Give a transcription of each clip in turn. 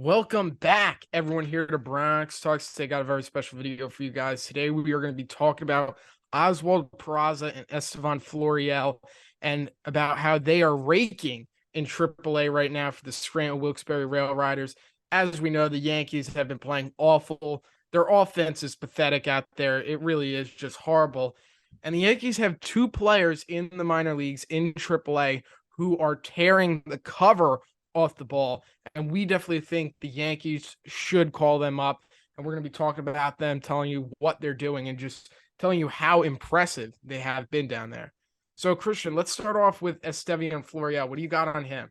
Welcome back, everyone, here to Bronx Talks. Today, got a very special video for you guys. Today, we are going to be talking about Oswald Peraza and Estevan Florial and about how they are raking in AAA right now for the Scranton Wilkes-Barre Rail Riders. As we know, the Yankees have been playing awful. Their offense is pathetic out there. It really is just horrible. And the Yankees have two players in the minor leagues in AAA who are tearing the cover off the ball. And we definitely think the Yankees should call them up. And we're going to be talking about them, telling you what they're doing, and just telling you how impressive they have been down there. So, Christian, let's start off with Estevan Florial. What do you got on him?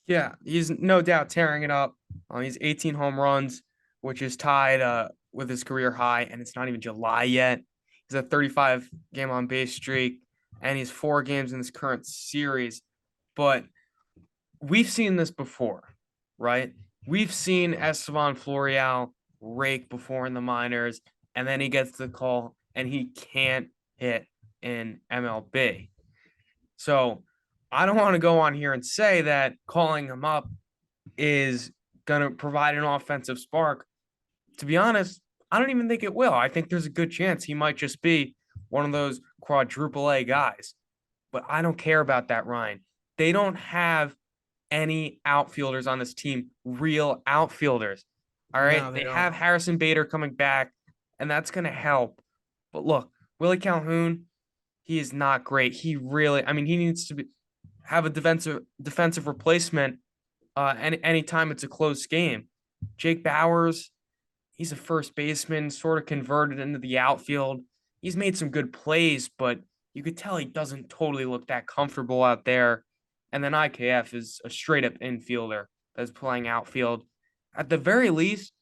Yeah, he's no doubt tearing it up. He's 18 home runs, which is tied with his career high, and it's not even July yet. He's a 35 game on base streak, and he's 4 games in this current series. But we've seen this before, right? We've seen Estevan Florial rake before in the minors, and then he gets the call, and he can't hit in MLB. So I don't want to go on here and say that calling him up is going to provide an offensive spark. To be honest, I don't even think it will. I think there's a good chance he might just be one of those quadruple A guys. But I don't care about that, Ryan. They don't have any outfielders on this team, real outfielders. All right. No, they They don't. have Harrison Bader coming back, and that's going to help. But look, Willie Calhoun, he is not great. He needs to have a defensive replacement anytime it's a close game. Jake Bowers, he's a first baseman, sort of converted into the outfield. He's made some good plays, but you could tell he doesn't totally look that comfortable out there. And then IKF is a straight up infielder that's playing outfield. At the very least,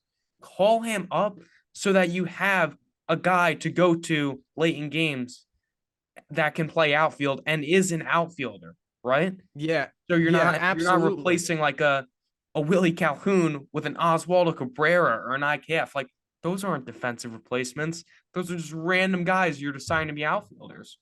call him up so that you have a guy to go to late in games that can play outfield and is an outfielder, right? Yeah, So yeah, you're not absolutely. replacing like a Willie Calhoun with an Oswaldo Cabrera or an IKF. Like those aren't defensive replacements. Those are just random guys you're deciding to be outfielders.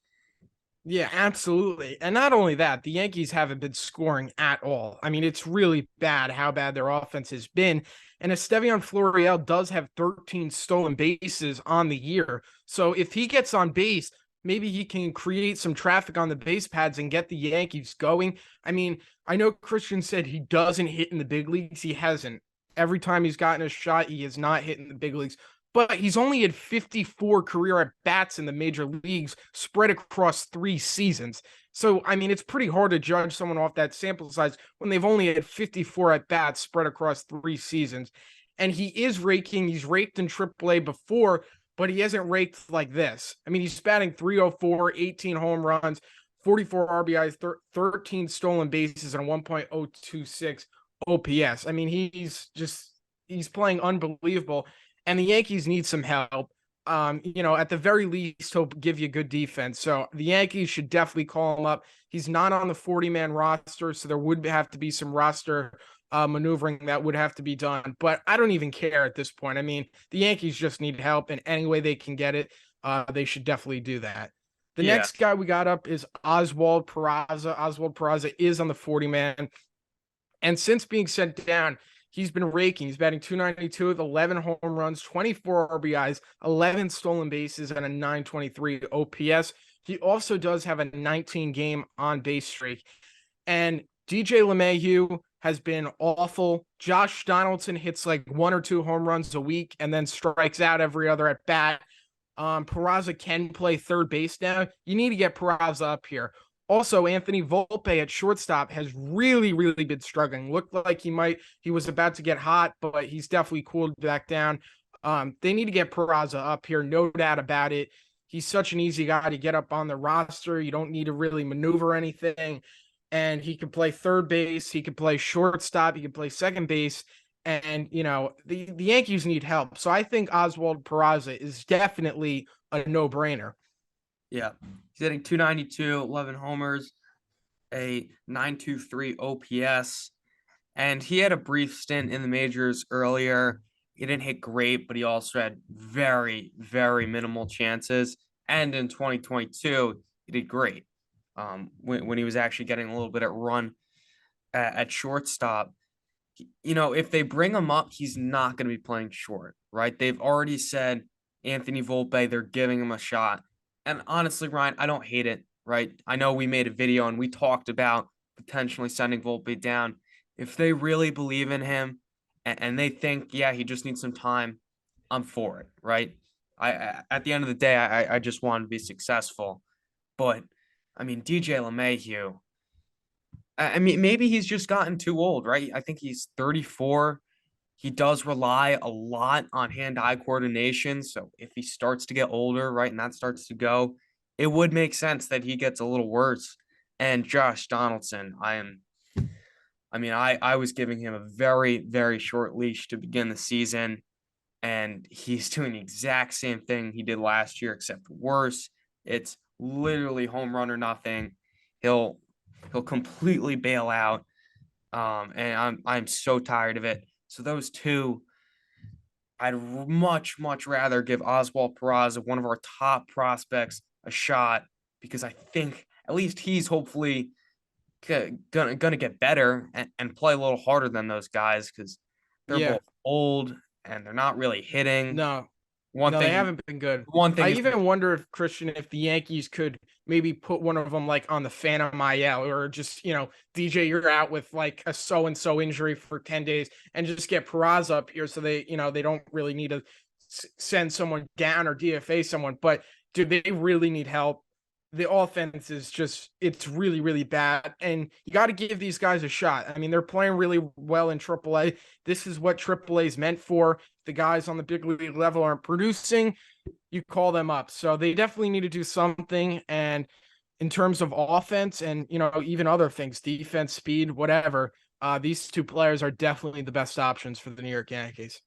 Yeah, absolutely. And not only that, the Yankees haven't been scoring at all. I mean, it's really bad how bad their offense has been. And Estevan Florial does have 13 stolen bases on the year. So if he gets on base, maybe he can create some traffic on the base pads and get the Yankees going. I mean, I know Christian said he doesn't hit in the big leagues. He hasn't. Every time he's gotten a shot, he has not hit in the big leagues, but he's only had 54 career at bats in the major leagues spread across 3 seasons. So, I mean, it's pretty hard to judge someone off that sample size when they've only had 54 at bats spread across 3 seasons. And he is raking. He's raked in AAA before, but he hasn't raked like this. I mean, he's batting 304, 18 home runs, 44 RBIs, 13 stolen bases, and 1.026 OPS. I mean, he's playing unbelievable, and the Yankees need some help. At the very least, he'll give you good defense. So the Yankees should definitely call him up. He's not on the 40-man roster, so there would have to be some roster maneuvering that would have to be done. But I don't even care at this point. I mean, the Yankees just need help, and any way they can get it, they should definitely do that. The Yeah. next guy we got up is Oswald Peraza. Oswald Peraza is on the 40-man. And since being sent down, he's been raking. He's batting 292 with 11 home runs, 24 RBIs, 11 stolen bases, and a 923 OPS. He also does have a 19 game on base streak. And DJ LeMahieu has been awful. Josh Donaldson hits like 1 or 2 home runs a week and then strikes out every other at bat. Peraza can play third base now. You need to get Peraza up here. Also, Anthony Volpe at shortstop has really, really been struggling. Looked like he was about to get hot, but he's definitely cooled back down. They need to get Peraza up here, no doubt about it. He's such an easy guy to get up on the roster. You don't need to really maneuver anything. And he can play third base, he can play shortstop, he can play second base. And the Yankees need help. So I think Oswald Peraza is definitely a no-brainer. Yeah. He's hitting 292, 11 homers, a 923 OPS. And he had a brief stint in the majors earlier. He didn't hit great, but he also had very, very minimal chances. And in 2022, he did great when he was actually getting a little bit at run at shortstop. if they bring him up, he's not going to be playing short, right? They've already said Anthony Volpe, they're giving him a shot. And honestly, Ryan, I don't hate it, right? I know we made a video and we talked about potentially sending Volpe down. If they really believe in him and they think, yeah, he just needs some time, I'm for it, right? At the end of the day, I just want to be successful. But I mean, DJ LeMahieu, I mean, maybe he's just gotten too old, right? I think he's 34. He does rely a lot on hand-eye coordination. So if he starts to get older, right, and that starts to go, it would make sense that he gets a little worse. And Josh Donaldson, I was giving him a very, very short leash to begin the season, and he's doing the exact same thing he did last year, except worse. It's literally home run or nothing. He'll he'll completely bail out. And I'm so tired of it. So those two, I'd much, much rather give Oswald Peraza, one of our top prospects, a shot because I think at least he's hopefully gonna get better and play a little harder than those guys because they're Yeah. both old and they're not really hitting. No. One No, they thing, haven't been good. one thing I is even wonder if Christian, if the Yankees could maybe put one of them like on the Phantom IL or just, DJ, you're out with like a so and so injury for 10 days and just get Peraza up here so they don't really need to send someone down or DFA someone. But dude, they really need help. The offense is just, it's really, really bad. And you got to give these guys a shot. I mean, they're playing really well in AAA. This is what AAA is meant for. The guys on the big league level aren't producing, you call them up. So they definitely need to do something. And in terms of offense and, even other things, defense, speed, whatever, these two players are definitely the best options for the New York Yankees.